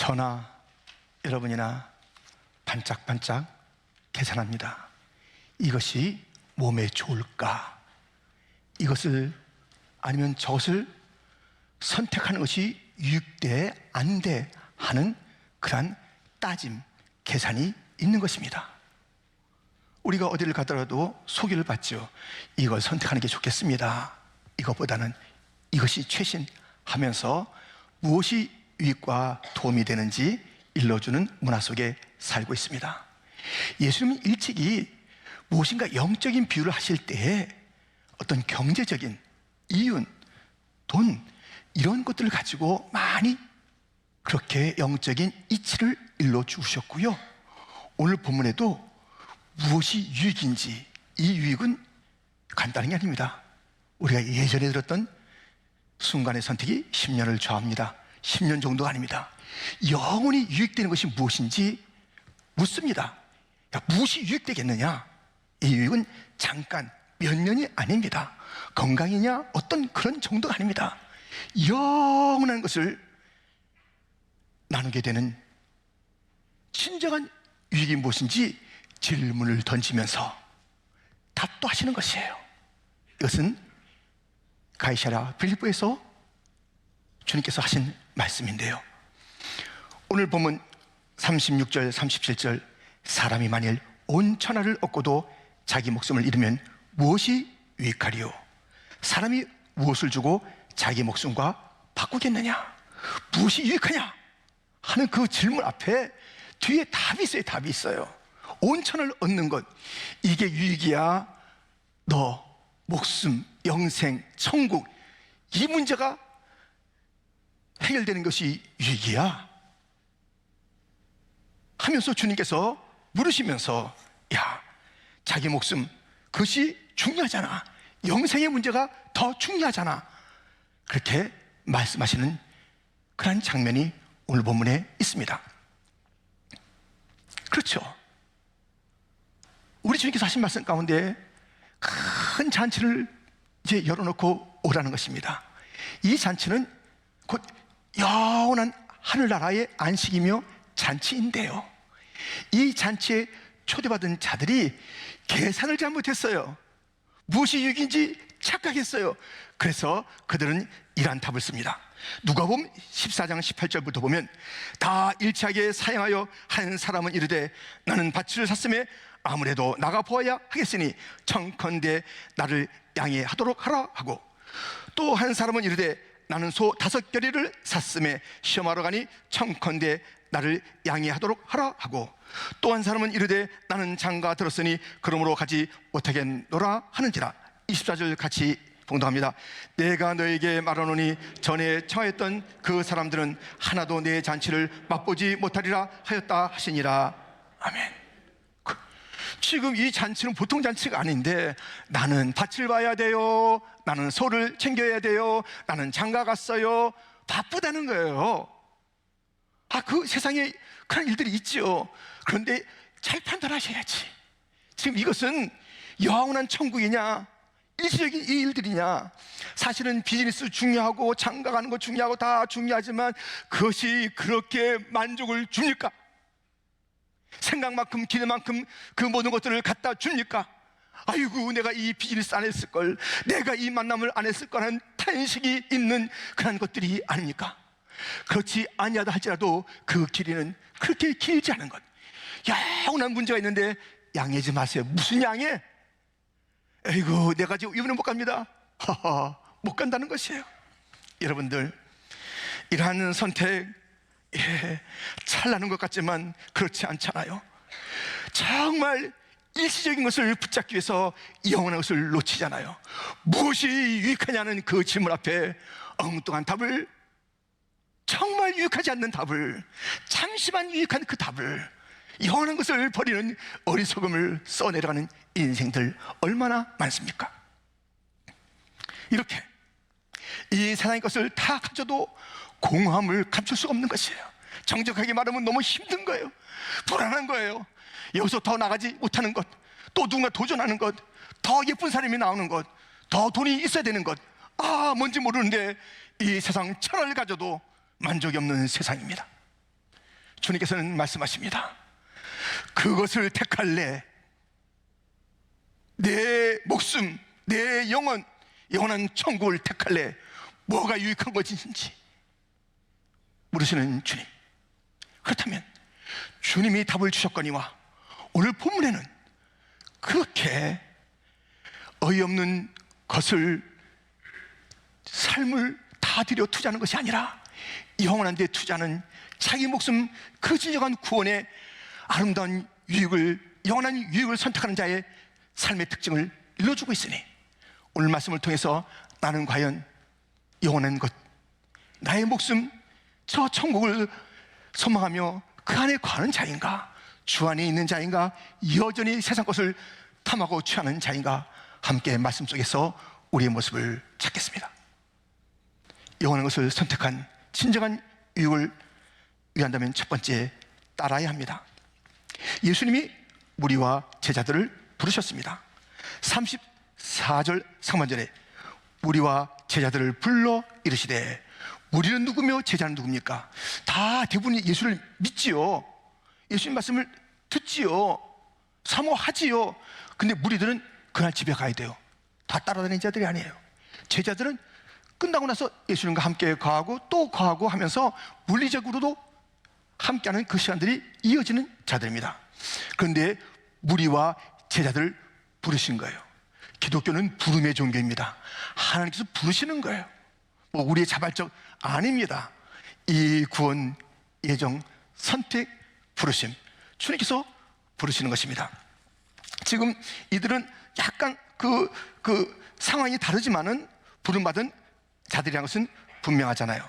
저나 여러분이나 반짝반짝 계산합니다. 이것이 몸에 좋을까? 이것을 아니면 저것을 선택하는 것이 유익돼 안 돼 하는 그러한 따짐, 계산이 있는 것입니다. 우리가 어디를 가더라도 소개를 받죠. 이걸 선택하는 게 좋겠습니다. 이것보다는 이것이 최신 하면서 무엇이 유익과 도움이 되는지 일러주는 문화 속에 살고 있습니다. 예수님은 일찍이 무엇인가 영적인 비유를 하실 때에 어떤 경제적인 이윤, 돈 이런 것들을 가지고 많이 그렇게 영적인 이치를 일러주셨고요. 오늘 본문에도 무엇이 유익인지, 이 유익은 간단한 게 아닙니다. 우리가 예전에 들었던 순간의 선택이 10년을 좌우합니다. 10년 정도가 아닙니다. 영원히 유익되는 것이 무엇인지 묻습니다. 야, 무엇이 유익되겠느냐? 이 유익은 잠깐 몇 년이 아닙니다. 건강이냐 어떤 그런 정도가 아닙니다. 영원한 것을 나누게 되는 진정한 유익이 무엇인지 질문을 던지면서 답도 하시는 것이에요. 이것은 가이사랴 빌립보에서 주님께서 하신 말씀인데요. 오늘 보면 36절, 37절 사람이 만일 온 천하를 얻고도 자기 목숨을 잃으면 무엇이 유익하리요? 사람이 무엇을 주고 자기 목숨과 바꾸겠느냐? 무엇이 유익하냐? 하는 그 질문 앞에 뒤에 답이 있어요. 답이 있어요. 온 천하를 얻는 것, 이게 유익이야? 너 목숨, 영생, 천국 이 문제가 해결되는 것이 유익이야? 하면서 주님께서 물으시면서 야, 자기 목숨 그것이 중요하잖아. 영생의 문제가 더 중요하잖아. 그렇게 말씀하시는 그런 장면이 오늘 본문에 있습니다. 그렇죠. 우리 주님께서 하신 말씀 가운데 큰 잔치를 이제 열어놓고 오라는 것입니다. 이 잔치는 곧 영원한 하늘나라의 안식이며 잔치인데요, 이 잔치에 초대받은 자들이 계산을 잘못했어요. 무엇이 유익인지 착각했어요. 그래서 그들은 이러한 답을 씁니다. 누가복음 14장 18절부터 보면 다 일치하게 사양하여 한 사람은 이르되 나는 밭을 샀음에 아무래도 나가 보아야 하겠으니 청컨대 나를 양해하도록 하라 하고, 또 한 사람은 이르되 나는 소 5겨리를 샀음에 시험하러 가니 청컨대 나를 양해하도록 하라 하고, 또 한 사람은 이르되 나는 장가 들었으니 그러므로 가지 못하겠노라 하는지라. 24절 같이 봉독합니다. 내가 너에게 말하노니 전에 청하였던 그 사람들은 하나도 내 잔치를 맛보지 못하리라 하였다 하시니라. 아멘. 지금 이 잔치는 보통 잔치가 아닌데 나는 밭을 봐야 돼요, 나는 소를 챙겨야 돼요, 나는 장가 갔어요, 바쁘다는 거예요. 그 세상에 그런 일들이 있죠. 그런데 잘 판단하셔야지. 지금 이것은 영원한 천국이냐 일시적인 이 일들이냐. 사실은 비즈니스 중요하고 장가 가는 거 중요하고 다 중요하지만 그것이 그렇게 만족을 줍니까? 생각만큼 기대만큼 그 모든 것들을 갖다 줍니까? 아이고 내가 이 비즈니스 안 했을걸, 내가 이 만남을 안 했을걸 하는 탄식이 있는 그런 것들이 아닙니까? 그렇지 아니하다 할지라도 그 길이는 그렇게 길지 않은 것. 영원한 문제가 있는데 양해하지 마세요. 무슨 양해? 에이구 내가 지금 이번에 못 갑니다. 하하, 못 간다는 것이에요. 여러분들 이러한 선택 찰나는 것 같지만 그렇지 않잖아요. 정말 일시적인 것을 붙잡기 위해서 영원한 것을 놓치잖아요. 무엇이 유익하냐는 그 질문 앞에 엉뚱한 답을, 정말 유익하지 않는 답을, 잠시만 유익한 그 답을, 영원한 것을 버리는 어리석음을 써내려가는 인생들 얼마나 많습니까? 이렇게 이 세상의 것을 다 가져도 공허함을 감출 수가 없는 것이에요. 정직하게 말하면 너무 힘든 거예요. 불안한 거예요. 여기서 더 나가지 못하는 것, 또 누군가 도전하는 것, 더 예쁜 사람이 나오는 것, 더 돈이 있어야 되는 것, 뭔지 모르는데 이 세상 천하를 가져도 만족이 없는 세상입니다. 주님께서는 말씀하십니다. 그것을 택할래? 내 목숨, 내 영혼, 영원한 천국을 택할래? 뭐가 유익한 것인지 물으시는 주님. 그렇다면 주님이 답을 주셨거니와 오늘 본문에는 그렇게 어이없는 것을, 삶을 다 들여 투자하는 것이 아니라 영원한 데 투자하는 자기 목숨, 그 진정한 구원의 아름다운 유익을, 영원한 유익을 선택하는 자의 삶의 특징을 일러주고 있으니 오늘 말씀을 통해서 나는 과연 영원한 것, 나의 목숨, 저 천국을 소망하며 그 안에 거하는 자인가, 주 안에 있는 자인가, 여전히 세상 것을 탐하고 취하는 자인가, 함께 말씀 속에서 우리의 모습을 찾겠습니다. 영원한 것을 선택한 진정한 유익을 위한다면 첫 번째, 따라야 합니다. 예수님이 무리와 제자들을 부르셨습니다. 34절 상반절에 무리와 제자들을 불러 이르시되, 무리는 누구며 제자는 누굽니까? 다 대부분이 예수를 믿지요. 예수님 말씀을 듣지요. 사모하지요. 근데 무리들은 그날 집에 가야 돼요. 다 따라다니는 자들이 아니에요. 제자들은 끝나고 나서 예수님과 함께 거하고 또 거하고 하면서 물리적으로도 함께하는 그 시간들이 이어지는 자들입니다. 그런데 무리와 제자들 부르신 거예요. 기독교는 부름의 종교입니다. 하나님께서 부르시는 거예요. 뭐 우리의 자발적 아닙니다. 이 구원, 예정, 선택, 부르심, 주님께서 부르시는 것입니다. 지금 이들은 약간 그 상황이 다르지만은 부름받은 자들이라는 것은 분명하잖아요.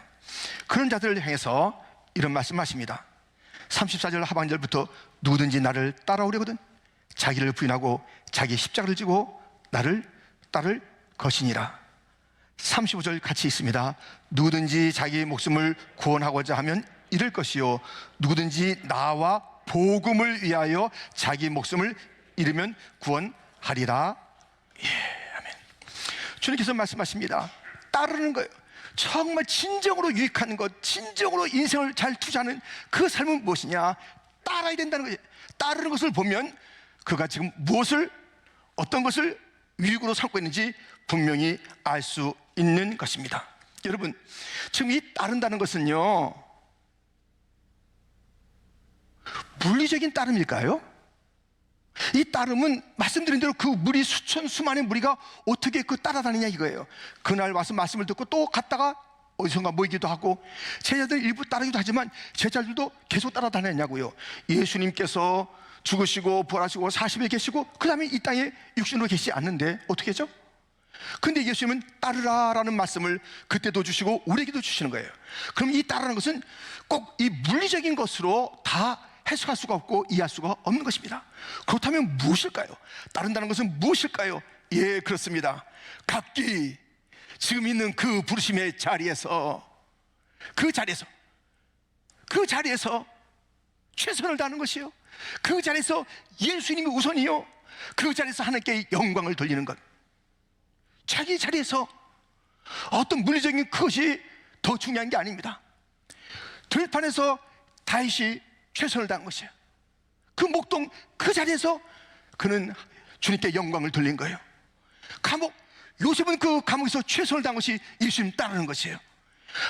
그런 자들을 향해서 이런 말씀하십니다. 34절 하반절부터 누구든지 나를 따라오려거든 자기를 부인하고 자기 십자가를 지고 나를 따를 것이니라. 35절 같이 있습니다. 누구든지 자기 목숨을 구원하고자 하면 잃을 것이요, 누구든지 나와 복음을 위하여 자기 목숨을 잃으면 구원하리라. 예, 아멘. 주님께서 말씀하십니다. 따르는 거예요. 정말 진정으로 유익한 것, 진정으로 인생을 잘 투자하는 그 삶은 무엇이냐? 따라야 된다는 거예요. 따르는 것을 보면 그가 지금 무엇을, 어떤 것을 유익으로 삼고 있는지 분명히 알 수 있는 것입니다. 여러분, 지금 이 따른다는 것은요, 물리적인 따름일까요? 이 따름은 말씀드린 대로 그 무리, 수천 수만의 무리가 어떻게 그 따라다니냐 이거예요. 그날 와서 말씀을 듣고 또 갔다가 어디선가 모이기도 하고, 제자들 일부 따르기도 하지만 제자들도 계속 따라다녔냐고요. 예수님께서 죽으시고 부활하시고 40일 계시고 그 다음에 이 땅에 육신으로 계시지 않는데 어떻게 하죠? 근데 예수님은 따르라라는 말씀을 그때도 주시고 우리에게도 주시는 거예요. 그럼 이 따르라는 것은 꼭 이 물리적인 것으로 다 해석할 수가 없고 이해할 수가 없는 것입니다. 그렇다면 무엇일까요? 따른다는 것은 무엇일까요? 예, 그렇습니다. 각기 지금 있는 그 부르심의 자리에서, 그 자리에서 최선을 다하는 것이요, 그 자리에서 예수님이 우선이요, 그 자리에서 하나님께 영광을 돌리는 것, 자기 자리에서 어떤 물리적인 것이 더 중요한 게 아닙니다. 들판에서 다윗이 최선을 다한 것이에요. 그 목동 그 자리에서 그는 주님께 영광을 돌린 거예요. 감옥, 요셉은 그 감옥에서 최선을 다한 것이 예수님 따르는 것이에요.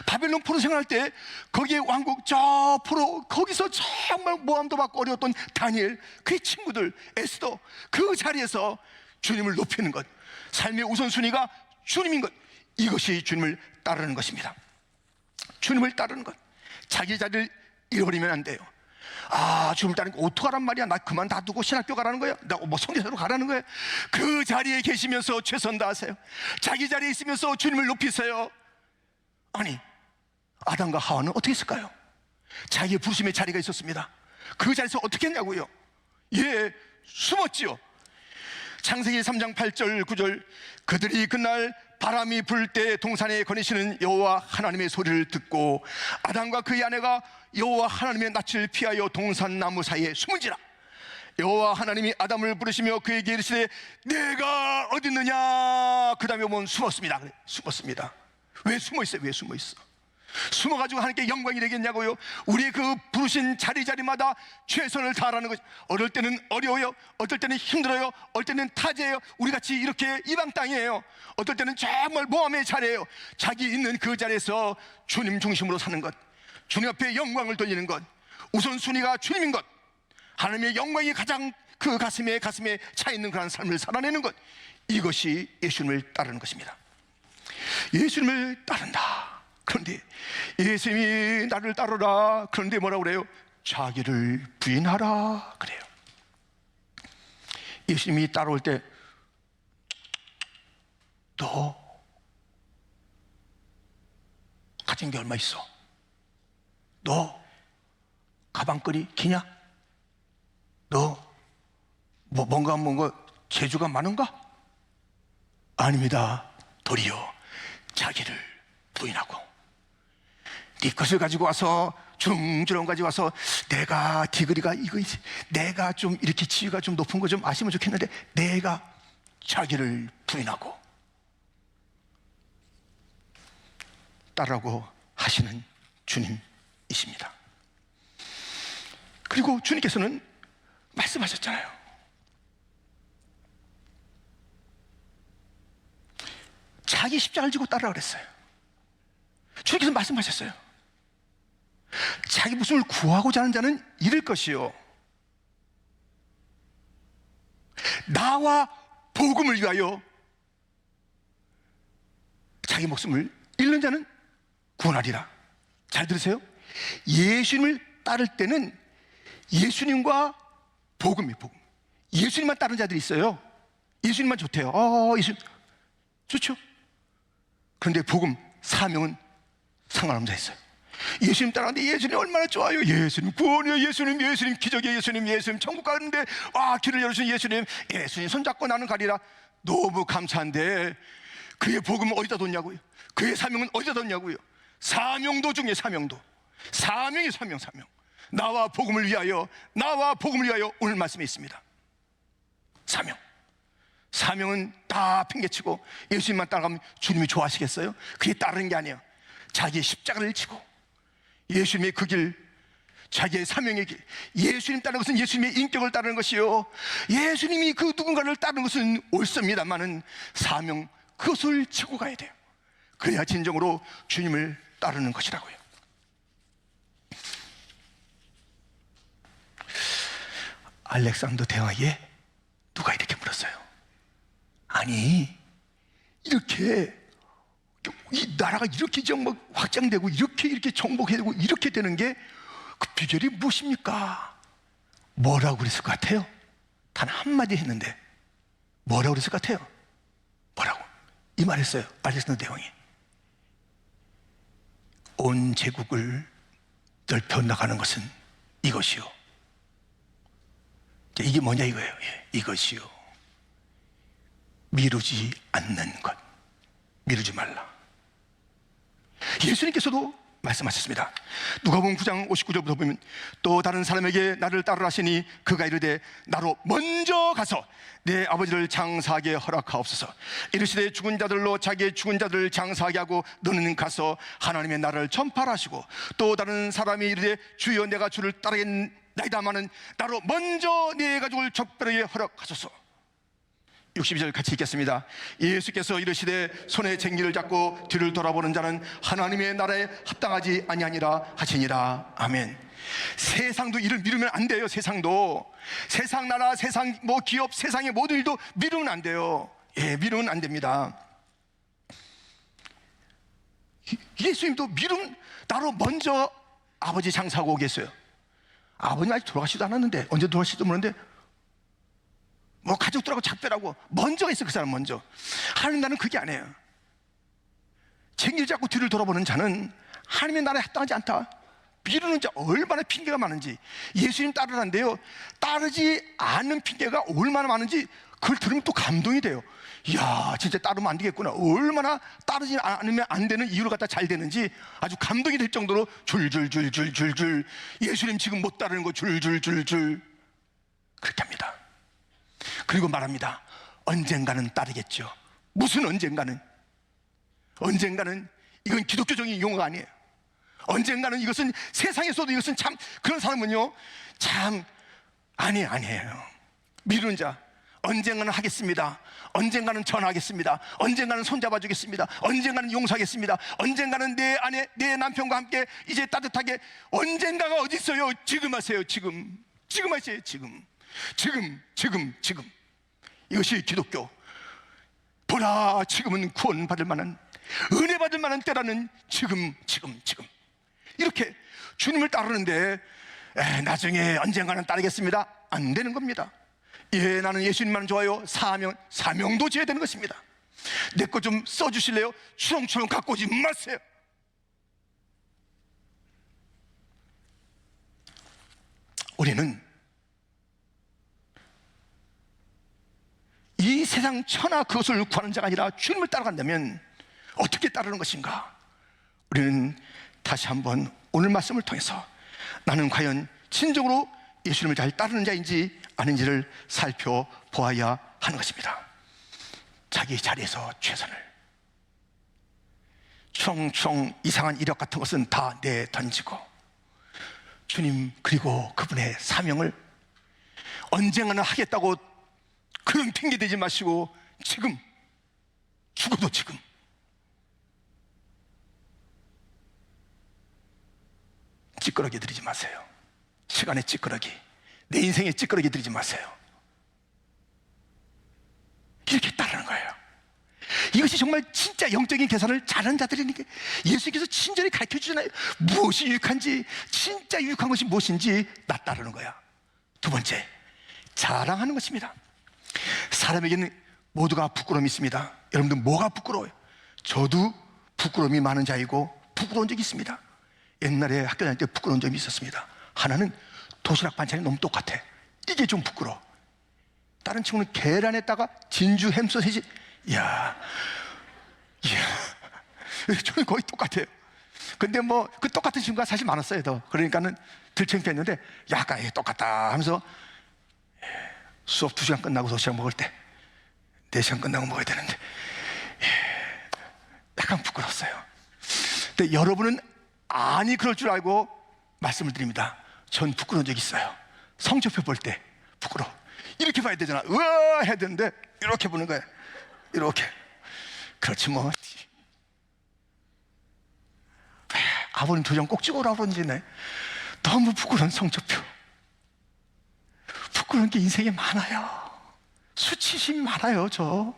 바벨론 포로 생활할 때 거기에 왕국 저 포로, 거기서 정말 모함도 받고 어려웠던 다니엘, 그의 친구들, 에스더, 그 자리에서 주님을 높이는 것, 삶의 우선순위가 주님인 것, 이것이 주님을 따르는 것입니다. 주님을 따르는 것, 자기 자리를 잃어버리면 안 돼요. 아, 주님을 따르는 거 어떡하란 말이야? 나 그만 놔두고 신학교 가라는 거야? 나 뭐 선교사로 가라는 거야? 그 자리에 계시면서 최선 다하세요. 자기 자리에 있으면서 주님을 높이세요. 아니, 아담과 하와는 어떻게 했을까요? 자기의 부르심의 자리가 있었습니다. 그 자리에서 어떻게 했냐고요? 예, 숨었지요. 창세기 3장 8절 9절, 그들이 그날 바람이 불 때 동산에 거니시는 여호와 하나님의 소리를 듣고 아담과 그의 아내가 여호와 하나님의 낯을 피하여 동산 나무 사이에 숨은지라. 여호와 하나님이 아담을 부르시며 그에게 이르시되 내가 어디 있느냐. 그 다음에 오면 숨었습니다. 숨었습니다. 왜 숨어 있어요? 왜 숨어 있어? 숨어가지고 하나님께 영광이 되겠냐고요? 우리의 그 부르신 자리자리마다 최선을 다하라는 것. 어떨 때는 어려워요, 어떨 때는 힘들어요, 어떨 때는 타제예요. 우리같이 이렇게 이방 땅이에요. 어떨 때는 정말 모함의 자리예요. 자기 있는 그 자리에서 주님 중심으로 사는 것, 주님 앞에 영광을 돌리는 것, 우선순위가 주님인 것, 하나님의 영광이 가장 그 가슴에 차 있는 그런 삶을 살아내는 것, 이것이 예수님을 따르는 것입니다. 예수님을 따른다. 그런데 예수님이 나를 따르라. 그런데 뭐라고 그래요? 자기를 부인하라 그래요. 예수님이 따라올 때, 너 가진 게 얼마 있어? 너 가방끈이 기냐? 너 뭔가 재주가 많은가? 아닙니다. 도리어 자기를 부인하고, 네 것을 가지고 와서 주렁주렁 가지고 와서 내가 디그리가 이거지, 내가 좀 이렇게 지위가 좀 높은 거 좀 아시면 좋겠는데, 내가 자기를 부인하고 따르라고 하시는 주님이십니다. 그리고 주님께서는 말씀하셨잖아요. 자기 십자가를 지고 따르라 그랬어요. 주님께서 말씀하셨어요. 자기 목숨을 구하고자 하는 자는 잃을 것이요, 나와 복음을 위하여 자기 목숨을 잃는 자는 구원하리라. 잘 들으세요. 예수님을 따를 때는 예수님과 복음이 복음. 예수님만 따르는 자들이 있어요. 예수님만 좋대요. 예수님 좋죠. 그런데 복음, 사명은 상관없는 자 있어요. 예수님 따라가는데 예수님 얼마나 좋아요. 예수님 구원이요, 예수님 기적이요, 예수님 천국 가는데 길을 열어주신 예수님 손잡고 나는 가리라. 너무 감사한데 그의 복음은 어디다 뒀냐고요? 그의 사명은 어디다 뒀냐고요? 사명도 중에 사명도, 사명. 나와 복음을 위하여 오늘 말씀에 있습니다. 사명은 다 팽개치고 예수님만 따라가면 주님이 좋아하시겠어요? 그게 따르는 게 아니에요. 자기의 십자가를 지고 예수님의 그 길, 자기의 사명의 길, 예수님 따르는 것은 예수님의 인격을 따르는 것이요, 예수님이 그 누군가를 따르는 것은 옳습니다만은 사명, 그것을 지고 가야 돼요. 그래야 진정으로 주님을 따르는 것이라고요. 알렉산더 대왕에게 누가 이렇게 물었어요. 아니, 이렇게 이 나라가 이렇게 정말 확장되고 이렇게 정복되고 이렇게 되는 게 그 비결이 무엇입니까? 뭐라고 그랬을 것 같아요? 단 한마디 했는데 뭐라고 그랬을 것 같아요? 뭐라고? 이 말 했어요. 알렉산더 대왕이. 온 제국을 넓혀 나가는 것은 이것이요. 이게 뭐냐 이거예요. 이것이요, 미루지 않는 것. 미루지 말라. 예수님께서도 말씀하셨습니다. 누가복음 9장 59절부터 보면, 또 다른 사람에게 나를 따르라 하시니 그가 이르되 나로 먼저 가서 내 아버지를 장사하게 허락하옵소서. 이르시되 죽은 자들로 자기의 죽은 자들을 장사하게 하고 너는 가서 하나님의 나라를 전파하라 하시고, 또 다른 사람이 이르되 주여 내가 주를 따르겠나이다마는 나로 먼저 내 가족을 적별하게 허락하소서. 62절 같이 읽겠습니다. 예수께서 이르시되 손에 쟁기를 잡고 뒤를 돌아보는 자는 하나님의 나라에 합당하지 아니하니라 하시니라. 아멘. 세상도 일을 미루면 안 돼요. 세상도, 세상 나라, 세상 기업, 세상의 모든 일도 미루면 안 돼요. 미루면 안 됩니다. 예수님도 나로 먼저 아버지 장사하고 오겠어요. 아버님 아직 돌아가시지도 않았는데, 언제 돌아가실지도 모르는데 가족들하고 작별하고 먼저가 있어. 그 사람 먼저. 하나님 나는 그게 아니에요. 쟁기를 잡고 뒤를 돌아보는 자는 하나님의 나라에 합당하지 않다. 미루는 자 얼마나 핑계가 많은지. 예수님 따르란데요, 따르지 않는 핑계가 얼마나 많은지 그걸 들으면 또 감동이 돼요. 이야, 진짜 따르면 안 되겠구나. 얼마나 따르지 않으면 안 되는 이유를 갖다 잘 되는지 아주 감동이 될 정도로 줄줄줄줄줄줄, 예수님 지금 못 따르는 거 줄줄줄줄 그렇게 합니다. 그리고 말합니다. 언젠가는 따르겠죠. 무슨 언젠가는 이건 기독교적인 용어가 아니에요. 언젠가는 이것은 세상에서도 이것은 참 그런 사람은요 참 아니에요. 미루는 자, 언젠가는 하겠습니다. 언젠가는 전하겠습니다. 언젠가는 손잡아 주겠습니다. 언젠가는 용서하겠습니다. 언젠가는 내 아내, 내 남편과 함께 이제 따뜻하게. 언젠가가 어디 있어요? 지금 하세요. 지금 하세요. 지금. 이것이 기독교. 보라, 지금은 구원받을 만한, 은혜 받을 만한 때라는 지금. 이렇게 주님을 따르는데 나중에 언젠가는 따르겠습니다, 안 되는 겁니다. 예, 나는 예수님만 좋아요. 사명도 지어야 되는 것입니다. 내 거 좀 써주실래요? 추렁추렁 갖고 오지 마세요. 우리는 이 세상 천하 그것을 구하는 자가 아니라 주님을 따라간다면 어떻게 따르는 것인가? 우리는 다시 한번 오늘 말씀을 통해서 나는 과연 진정으로 예수님을 잘 따르는 자인지 아닌지를 살펴보아야 하는 것입니다. 자기 자리에서 최선을, 추렁추렁 이상한 이력 같은 것은 다 내던지고 주님 그리고 그분의 사명을 언젠가는 하겠다고 그런 핑계 대지 마시고 지금, 죽어도 지금. 찌끄러기 들이지 마세요. 시간의 찌끄러기, 내 인생의 찌끄러기 들이지 마세요. 이렇게 따르는 거예요. 이것이 정말 진짜 영적인 계산을 잘하는 자들이니까 예수께서 친절히 가르쳐 주잖아요. 무엇이 유익한지, 진짜 유익한 것이 무엇인지 나 따르는 거야. 두 번째, 자랑하는 것입니다. 사람에게는 모두가 부끄러움이 있습니다. 여러분들 뭐가 부끄러워요? 저도 부끄러움이 많은 자이고 부끄러운 적이 있습니다. 옛날에 학교 다닐 때 부끄러운 점이 있었습니다. 하나는 도시락 반찬이 너무 똑같아. 이게 좀 부끄러워. 다른 친구는 계란에다가 진주 햄 소시지, 이야, 저는 거의 똑같아요. 근데 뭐 그 똑같은 친구가 사실 많았어요. 더 그러니까는 덜 창피했는데 약간 똑같다 하면서 수업 2시간 끝나고 도시락 먹을 때 4시간 끝나고 먹어야 되는데 약간 부끄러웠어요. 근데 여러분은 아니 그럴 줄 알고 말씀을 드립니다. 전 부끄러운 적이 있어요. 성적표 볼 때 부끄러워. 이렇게 봐야 되잖아. 으아 해야 되는데 이렇게 보는 거예요. 이렇게. 그렇지 뭐. 아버님 도장 꼭 찍어오라고 그러는데 너무 부끄러운 성적표. 부끄러운 게 인생에 많아요. 수치심 많아요. 저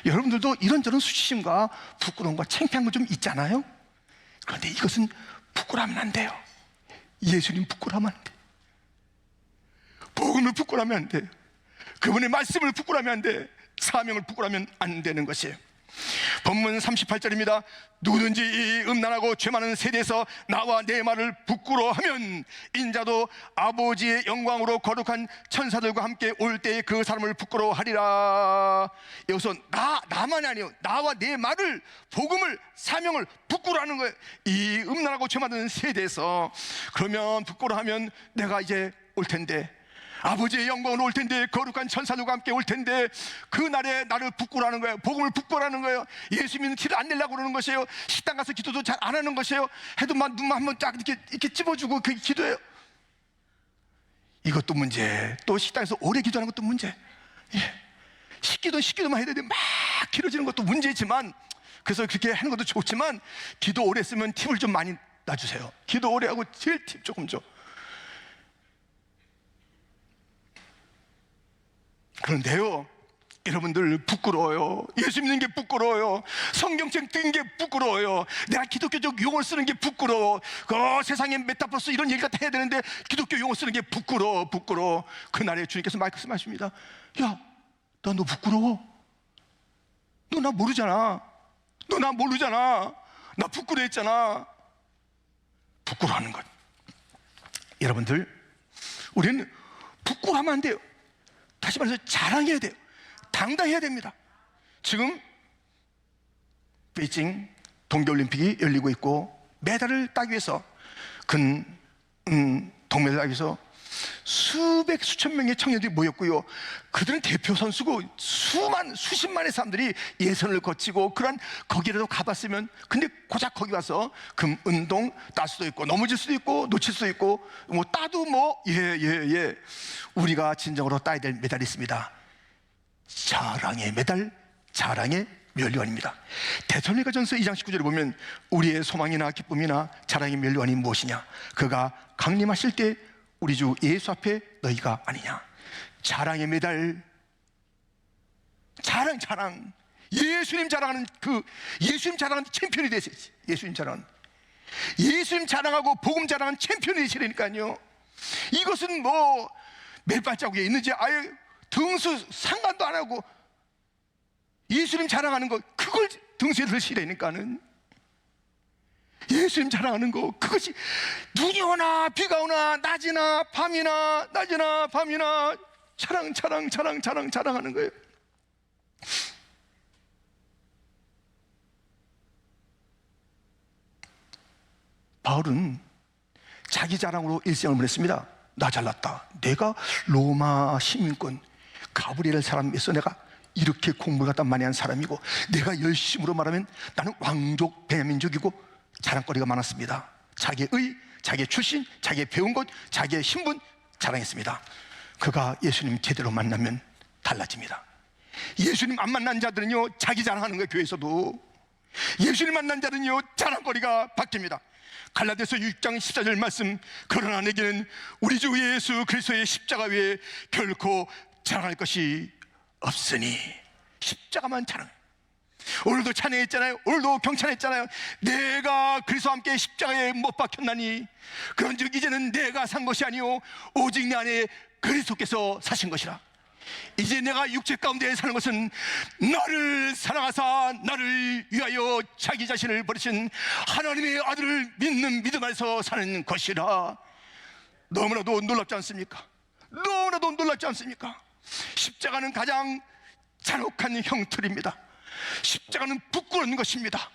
여러분들도 이런저런 수치심과 부끄러움과 창피한 거 좀 있잖아요. 그런데 이것은 부끄러우면 안 돼요. 예수님 부끄러우면 안 돼. 복음을 부끄러우면 안 돼. 그분의 말씀을 부끄러우면 안 돼. 사명을 부끄러우면 안 되는 것이에요. 본문 38절입니다. 누구든지 이 음란하고 죄 많은 세대에서 나와 내 말을 부끄러워하면 인자도 아버지의 영광으로 거룩한 천사들과 함께 올 때에 그 사람을 부끄러워하리라. 여기서 나만이 아니에요. 나와 내 말을, 복음을, 사명을 부끄러워하는 거예요. 이 음란하고 죄 많은 세대에서. 그러면 부끄러워하면 내가 이제 올 텐데, 아버지의 영광으로 올 텐데, 거룩한 천사들과 함께 올 텐데, 그날에 나를 부끄러워하는 거예요. 복음을 부끄러워하는 거예요. 예수 믿는 티를 안 내려고 그러는 것이에요. 식당 가서 기도도 잘 안 하는 것이에요. 해도 막 눈만 한번 쫙 이렇게 찝어주고 그게 기도예요. 이것도 문제. 또 식당에서 오래 기도하는 것도 문제. 식기도만 해야 되는데 막 길어지는 것도 문제지만, 그래서 그렇게 하는 것도 좋지만 기도 오래 쓰면 팁을 좀 많이 놔주세요. 기도 오래 하고 제일 팁 조금 줘. 그런데요, 여러분들 부끄러워요. 예수 믿는 게 부끄러워요. 성경책 뜬 게 부끄러워요. 내가 기독교적 용어를 쓰는 게 부끄러워. 세상에 메타버스 이런 얘기가 다 해야 되는데 기독교 용어 쓰는 게 부끄러워. 그날에 주님께서 말씀하십니다. 야, 너 부끄러워? 너 나 모르잖아. 너 나 모르잖아. 나 부끄러워했잖아. 부끄러워하는 것. 여러분들, 우리는 부끄러워하면 안 돼요. 다시 말해서 자랑해야 돼요. 당당해야 됩니다. 지금 베이징 동계올림픽이 열리고 있고, 메달을 따기 위해서 동메달 따기 위해서 수백 수천 명의 청년들이 모였고요. 그들은 대표 선수고 수십만의 사람들이 예선을 거치고 그런 거기라도 가봤으면, 근데 고작 거기 와서 금, 은동 딸 수도 있고 넘어질 수도 있고 놓칠 수도 있고 뭐 따도 뭐 우리가 진정으로 따야 될 메달이 있습니다. 자랑의 메달, 자랑의 면류관입니다. 데살로니가전서 2장 19절에 보면 우리의 소망이나 기쁨이나 자랑의 면류관이 무엇이냐? 그가 강림하실 때 우리 주 예수 앞에 너희가 아니냐. 자랑의 메달, 자랑. 예수님 자랑하는 예수님 자랑하는 챔피언이 되셔야지. 예수님 자랑하고 복음 자랑하는 챔피언이 되시라니까요. 이것은 뭐 몇 발자국에 있는지 아예 등수 상관도 안 하고 예수님 자랑하는 거, 그걸 등수에 들으시라니까는. 예수님 자랑하는 거, 그것이 눈이 오나 비가 오나 낮이나 밤이나 자랑하는 거예요. 바울은 자기 자랑으로 일생을 보냈습니다. 나 잘났다. 내가 로마 시민권 가브리엘 사람에서 내가 이렇게 공부를 갖다 많이 한 사람이고, 내가 열심으로 말하면 나는 왕족 베냐민족이고 자랑거리가 많았습니다. 자기의 의, 자기의 출신, 자기의 배운 것, 자기의 신분 자랑했습니다. 그가 예수님 제대로 만나면 달라집니다. 예수님 안 만난 자들은요 자기 자랑하는 거예요. 교회에서도 예수님 만난 자들은요 자랑거리가 바뀝니다. 갈라디아서 6장 14절 말씀, 그러나 내게는 우리 주 예수 그리스도의 십자가 외에 결코 자랑할 것이 없으니. 십자가만 자랑. 오늘도 찬양했잖아요. 오늘도 경찬했잖아요. 내가 그리스도와 함께 십자가에 못 박혔나니 그런즉 이제는 내가 산 것이 아니요 오직 내 안에 그리스도께서 사신 것이라. 이제 내가 육체 가운데 사는 것은 나를 사랑하사 나를 위하여 자기 자신을 버리신 하나님의 아들을 믿는 믿음 안에서 사는 것이라. 너무나도 놀랍지 않습니까? 너무나도 놀랍지 않습니까? 십자가는 가장 잔혹한 형틀입니다. 십자가는 부끄러운 것입니다.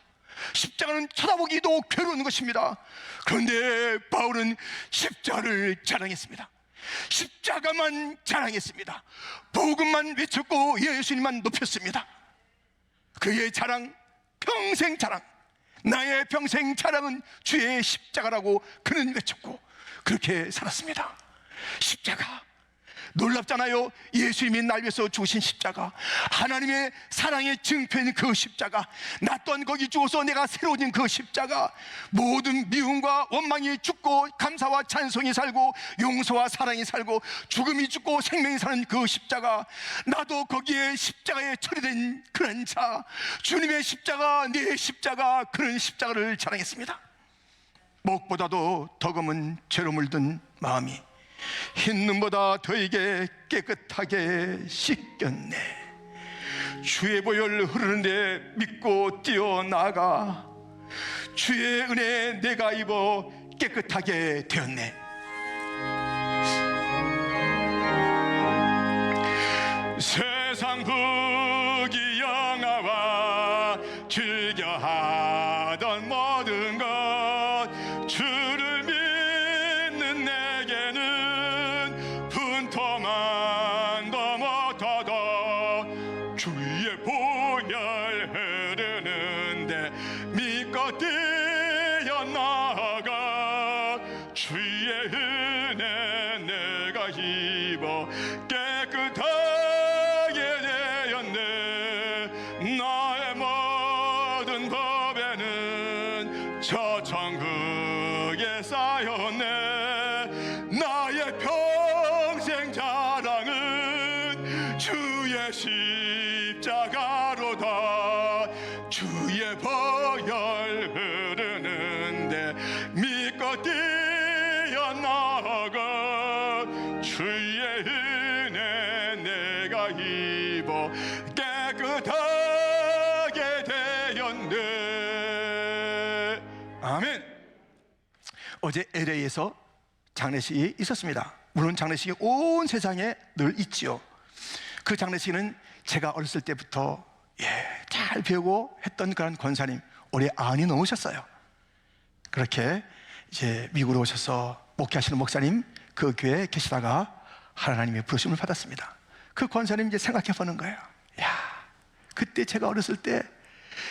십자가는 쳐다보기도 괴로운 것입니다. 그런데 바울은 십자가를 자랑했습니다. 십자가만 자랑했습니다. 복음만 외쳤고 예수님만 높였습니다. 그의 자랑, 평생 자랑, 나의 평생 자랑은 주의 십자가라고 그는 외쳤고 그렇게 살았습니다. 십자가 놀랍잖아요. 예수님이 날 위해서 죽으신 십자가, 하나님의 사랑의 증표인 그 십자가, 나 또한 거기 죽어서 내가 새로워진 그 십자가, 모든 미움과 원망이 죽고 감사와 찬송이 살고 용서와 사랑이 살고 죽음이 죽고 생명이 사는 그 십자가, 나도 거기에 십자가에 처리된 그런 자, 주님의 십자가, 내 십자가, 그런 십자가를 자랑했습니다. 목보다도 더 검은 죄로 물든 마음이 흰 눈보다 더이게 깨끗하게 씻겼네. 주의 보혈 흐르는데 믿고 뛰어나가 주의 은혜 내가 입어 깨끗하게 되었네. 세상 부귀영화와 즐겨하던 모든 것 주를 믿는 내게는 분토만도 못하다. 주의 보혈 흐르는데 믿고 뛰어나가 주의 은혜 내가 입어 깨끗하게 되었네. 나의 모든 법에는 저 천국에 쌓였네. 나의 평생 자랑은 주의 십자가로다. 주의 보혈 흐르는데 믿고 뛰어나가 주의 은혜 내가 입어 깨끗하게 되었네. 아멘. 어제 LA에서 장례식이 있었습니다. 물론 장례식이 온 세상에 늘 있지요. 그 장례식은 제가 어렸을 때부터 잘 배우고 했던 그런 권사님, 올해 90이 넘으셨어요. 그렇게 이제 미국으로 오셔서 목회하시는 목사님, 그 교회에 계시다가 하나님의 부르심을 받았습니다. 그 권사님 이제 생각해 보는 거예요. 야, 그때 제가 어렸을 때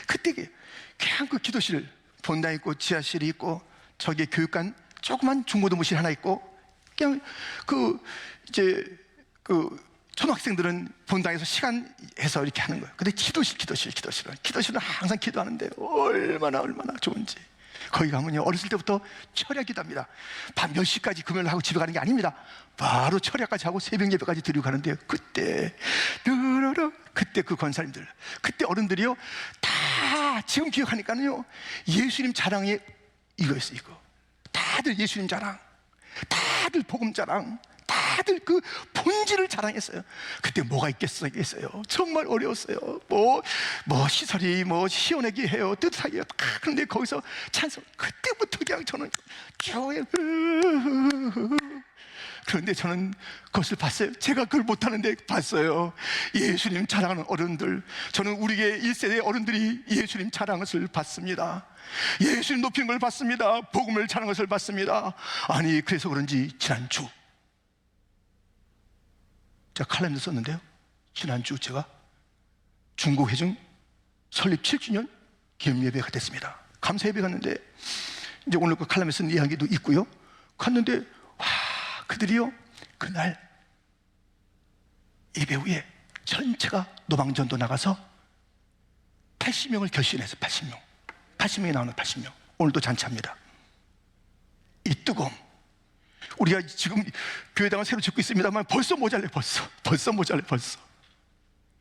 그때 그냥 그 기도실 본당 있고 지하실이 있고 저기 교육관 조그만 중고등부실 하나 있고 그냥 그 초등학생들은 본당에서 시간 해서 이렇게 하는 거예요. 근데 기도실은 항상 기도하는데 얼마나 좋은지. 거기 가면요, 어렸을 때부터 철야 기도합니다. 밤 몇 시까지 금요일 하고 집에 가는 게 아닙니다. 바로 철야까지 하고 새벽 예배까지 드리고 가는데요. 그때 그 권사님들, 그때 어른들이요, 다 지금 기억하니까요, 예수님 자랑이 이거였어요. 이거 다들 예수님 자랑, 다들 복음 자랑, 다들 그 본질을 자랑했어요. 그때 뭐가 있겠어요? 정말 어려웠어요. 뭐 시설이 시원하게 해요, 뜨뜻하게 해요. 그런데 거기서 찬송, 그때부터 그냥 저는 교회. 그런데 저는 그것을 봤어요. 제가 그걸 못하는데 봤어요. 예수님 자랑하는 어른들. 저는 우리 교회 1세대 어른들이 예수님 자랑하는 것을 봤습니다. 예수님 높이는 걸 봤습니다. 복음을 자랑하는 것을 봤습니다. 아니, 그래서 그런지 지난주 제가 칼럼을 썼는데요, 지난주 제가 중국회중 설립 7주년 기념예배가 됐습니다. 감사예배 갔는데, 이제 오늘 그 칼럼에 쓴 이야기도 있고요. 갔는데 와, 그들이요, 그날 예배 후에 전체가 노방전도 나가서 80명을 결신해서 80명이 나오는 80명. 오늘도 잔치합니다. 이 뜨거움, 우리가 지금 교회당을 새로 짓고 있습니다만 벌써 모자래.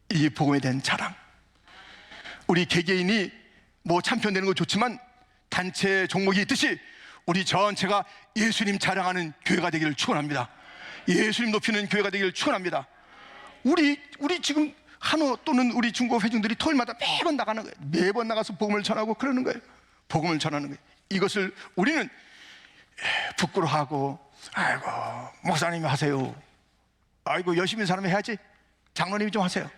이 복음에 대한 자랑. 우리 개개인이 참편되는 거 좋지만 단체 종목이 있듯이 우리 전체가 예수님 자랑하는 교회가 되기를 축원합니다. 예수님 높이는 교회가 되기를 축원합니다. 우리 지금 한우 또는 우리 중국 회중들이 토요일마다 매번 나가는 거예요. 매번 나가서 복음을 전하고 그러는 거예요. 복음을 전하는 거예요. 이것을 우리는 부끄러워하고, 아이고 목사님이 하세요, 아이고 열심히 사람이 해야지, 장로님이 좀 하세요.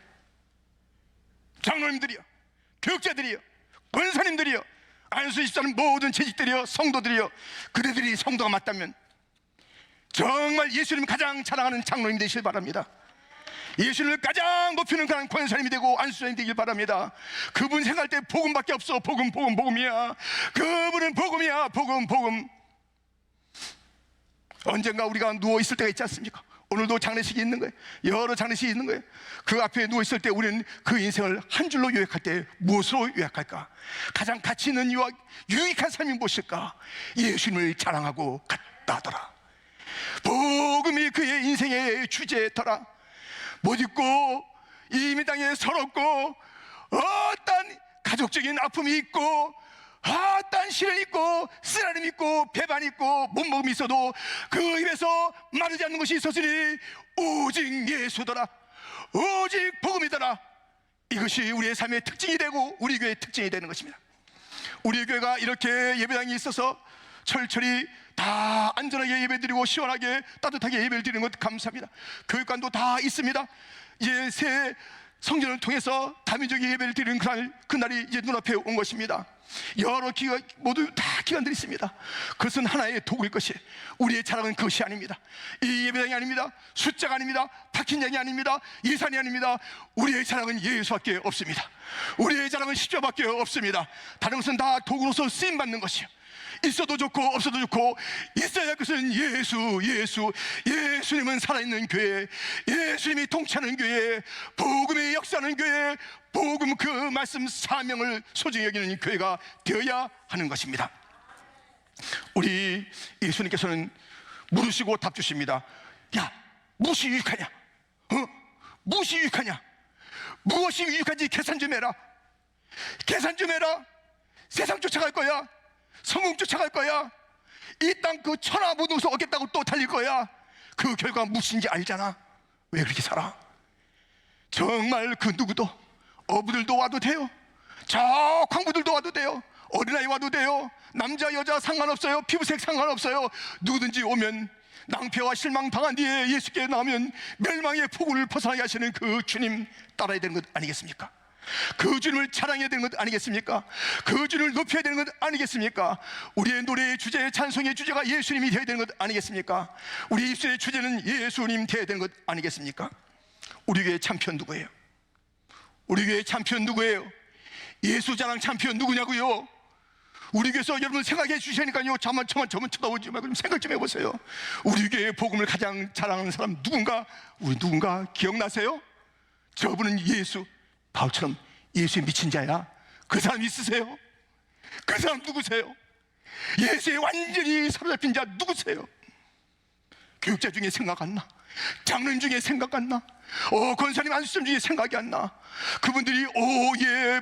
장로님들이요, 교육자들이요, 권사님들이요, 안수 집사는 모든 재직들이요, 성도들이요, 그대들이 성도가 맞다면 정말 예수님 가장 자랑하는 장로님 되시길 바랍니다. 예수님을 가장 높이는 그런 권사님이 되고 안수자님 되길 바랍니다. 그분 생각할 때 복음밖에 없어. 복음이야. 그분은 복음이야. 복음. 언젠가 우리가 누워있을 때가 있지 않습니까? 오늘도 장례식이 있는 거예요. 여러 장례식이 있는 거예요. 그 앞에 누워있을 때 우리는 그 인생을 한 줄로 요약할 때 무엇으로 요약할까? 가장 가치 있는 유익한 삶이 무엇일까? 예수님을 자랑하고 갔다 하더라. 복음이 그의 인생의 주제더라. 못 잊고 이 땅에 서럽고 어떤 가족적인 아픔이 있고 어떤 시련이 있고 쓰라림이 있고 배반이 있고 못먹음이 있어도 그 입에서 마르지 않는 것이 있었으니 오직 예수더라, 오직 복음이더라. 이것이 우리의 삶의 특징이 되고 우리 교회의 특징이 되는 것입니다. 우리 교회가 이렇게 예배당이 있어서 철저히 다 안전하게 예배드리고 시원하게 따뜻하게 예배를 드리는 것 감사합니다. 교육관도 다 있습니다. 이제 새 성전을 통해서 다민족의 예배를 드리는 그날이 이제 눈앞에 온 것입니다. 여러 기간, 모두 다 기관들이 있습니다. 그것은 하나의 도구일 것이에요. 우리의 자랑은 그것이 아닙니다. 이 예배당이 아닙니다. 숫자가 아닙니다. 박힌장이 아닙니다. 예산이 아닙니다. 우리의 자랑은 예수밖에 없습니다. 우리의 자랑은 십자밖에 없습니다. 다른 것은 다 도구로서 쓰임받는 것이에요. 있어도 좋고 없어도 좋고 있어야 할 것은 예수님은 살아있는 교회, 예수님이 통치하는 교회, 복음의 역사하는 교회, 복음 그 말씀 사명을 소중히 여기는 교회가 되어야 하는 것입니다. 우리 예수님께서는 물으시고 답 주십니다. 야, 무엇이 유익하냐? 무엇이 유익하냐? 무엇이 유익한지 계산 좀 해라. 세상 쫓아갈 거야. 성공 쫓아갈 거야. 이 땅 그 천하 모든 것을 얻겠다고 또 달릴 거야. 그 결과가 무엇인지 알잖아. 왜 그렇게 살아? 정말 그 누구도, 어부들도 와도 돼요. 저 광부들도 와도 돼요. 어린아이 와도 돼요. 남자 여자 상관없어요. 피부색 상관없어요. 누구든지 오면 낭패와 실망 당한 뒤에 예수께 나오면 멸망의 폭우를 벗어나게 하시는 그 주님 따라야 되는 것 아니겠습니까? 그 주님을 자랑해야 되는 것 아니겠습니까? 그 주님을 높여야 되는 것 아니겠습니까? 우리의 노래의 주제, 찬송의 주제가 예수님이 되어야 되는 것 아니겠습니까? 우리 입술의 주제는 예수님 되어야 되는 것 아니겠습니까? 우리 교회 챔피언 누구예요? 우리 교회 챔피언 누구예요? 예수 자랑 챔피언 누구냐고요? 우리 교회에서 여러분 생각해 주시니까요. 저만 쳐다보지 말고 좀 생각 좀 해보세요. 우리 교회 복음을 가장 자랑하는 사람 누군가? 우리 누군가 기억나세요? 저분은 예수, 바울처럼 예수에 미친 자야. 그 사람 있으세요? 그 사람 누구세요? 예수에 완전히 사로잡힌 자 누구세요? 교육자 중에 생각 안 나? 장로님 중에 생각 안 나? 권사님 안수점 중에 생각이 안 나? 그분들이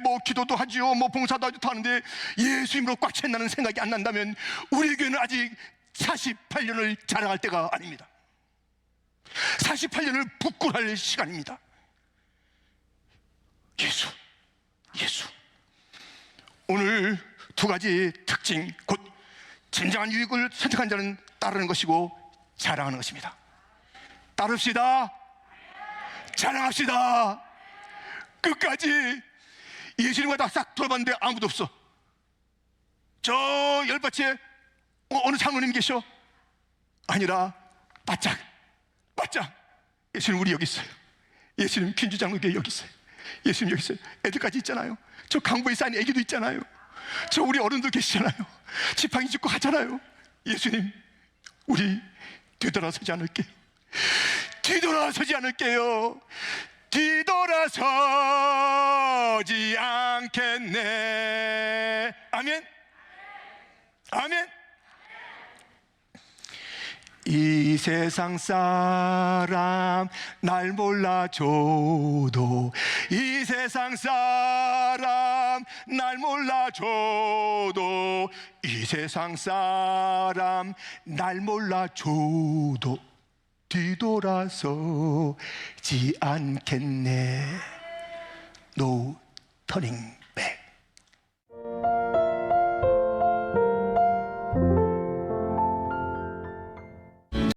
뭐 기도도 하지요, 뭐 봉사도 하는데 예수님으로 꽉 찼나는 생각이 안 난다면 우리 교회는 아직 48년을 자랑할 때가 아닙니다. 48년을 부끄러워할 시간입니다. 예수. 오늘 두 가지 특징, 곧 진정한 유익을 선택한 자는 따르는 것이고 자랑하는 것입니다. 따릅시다. 자랑합시다. 끝까지. 예수님과 싹 돌아봤는데 아무도 없어. 저 열밭에 어느 장로님 계셔? 아니라 바짝 예수님 우리 여기 있어요. 예수님 퀸주 장로교회 여기 있어요. 예수님 여기 있어요. 애들까지 있잖아요. 저 강보에 쌓인 애기도 있잖아요. 저 우리 어른들 계시잖아요. 지팡이 짚고 가잖아요. 예수님 우리 뒤돌아서지 않을게요. 뒤돌아서지 않겠네. 아멘. 이 세상 사람 날 몰라줘도, 이 세상 사람 날 몰라줘도, 이 세상 사람 날 몰라줘도 뒤돌아서지 않겠네. No turning